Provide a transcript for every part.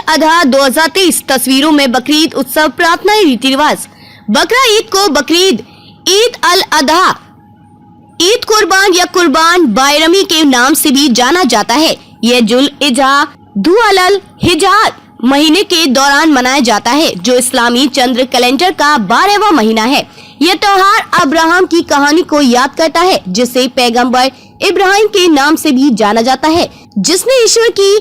अधा 2023 तस्वीरों में बकरीद उत्सव प्रार्थना रीति रिवाज। बकरा ईद को बकरीद, ईद अल अधा, ईद कुर्बान या कुर्बान बायरमी के नाम से भी जाना जाता है। यह जुल इजा धुअल हिजार महीने के दौरान मनाया जाता है, जो इस्लामी चंद्र कैलेंडर का 12वां महीना है। यह त्योहार अब्राहम की कहानी को याद करता है, जिसे पैगंबर इब्राहिम के नाम से भी जाना जाता है, जिसने ईश्वर की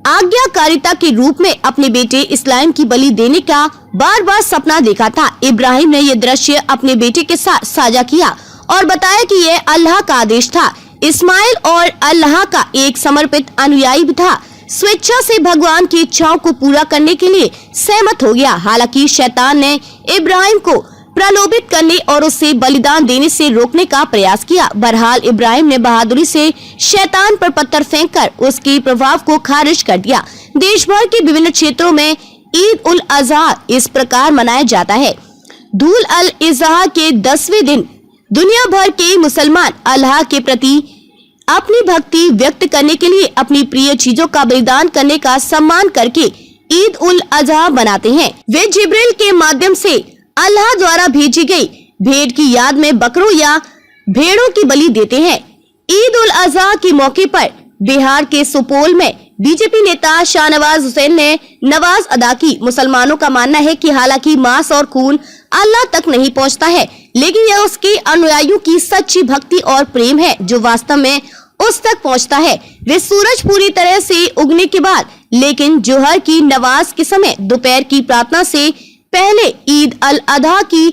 आज्ञाकारिता के रूप में अपने बेटे इस्माइल की बलि देने का बार बार सपना देखा था। इब्राहिम ने यह दृश्य अपने बेटे के साथ साझा किया और बताया कि यह अल्लाह का आदेश था। इस्माइल और अल्लाह का एक समर्पित अनुयायी भी था, स्वेच्छा से भगवान की इच्छाओं को पूरा करने के लिए सहमत हो गया। हालांकि शैतान ने इब्राहिम को प्रलोभित करने और उसे बलिदान देने से रोकने का प्रयास किया। बहरहाल इब्राहिम ने बहादुरी से शैतान पर पत्थर फेंककर उसके प्रभाव को खारिज कर दिया। देश भर के विभिन्न क्षेत्रों में ईद उल अजहा इस प्रकार मनाया जाता है। धूल अल इजहा के 10वें दिन दुनिया भर के मुसलमान अल्लाह के प्रति अपनी भक्ति व्यक्त करने के लिए अपनी प्रिय चीजों का बलिदान करने का सम्मान करके ईद उल अजहा मनाते हैं। वे जिब्रील के माध्यम से अल्लाह द्वारा भेजी गई भेंट की याद में बकरों या भेड़ों की बलि देते हैं। ईद उल अजहा के मौके पर बिहार के सुपौल में बीजेपी नेता शाहनवाज हुसैन ने नमाज अदा की। मुसलमानों का मानना है कि हालांकि मांस और खून अल्लाह तक नहीं पहुंचता है, लेकिन यह उसके अनुयायियों की सच्ची भक्ति और प्रेम है जो वास्तव में उस तक पहुंचता है। वे सूरज पूरी तरह से उगने के बाद, लेकिन जोहर की नमाज के समय दोपहर की प्रार्थना से पहले ईद अल अधा की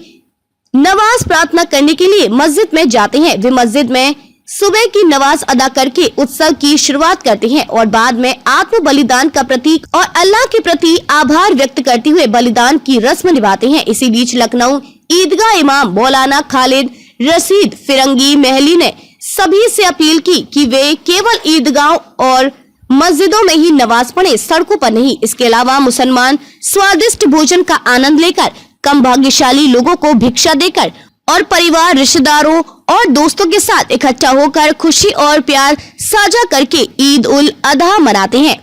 नमाज प्रार्थना करने के लिए मस्जिद में जाते हैं। वे मस्जिद में सुबह की नमाज अदा करके उत्सव की शुरुआत करते हैं और बाद में आत्म बलिदान का प्रतीक और अल्लाह के प्रति आभार व्यक्त करते हुए बलिदान की रस्म निभाते हैं। इसी बीच लखनऊ ईदगाह इमाम मौलाना खालिद रशीद फिरंगी महली ने सभी से अपील की कि वे केवल ईदगाह और मस्जिदों में ही नमाज पढ़े, सड़कों पर नहीं। इसके अलावा मुसलमान स्वादिष्ट भोजन का आनंद लेकर, कम भाग्यशाली लोगों को भिक्षा देकर और परिवार, रिश्तेदारों और दोस्तों के साथ इकट्ठा होकर खुशी और प्यार साझा करके ईद उल अजहा मनाते हैं।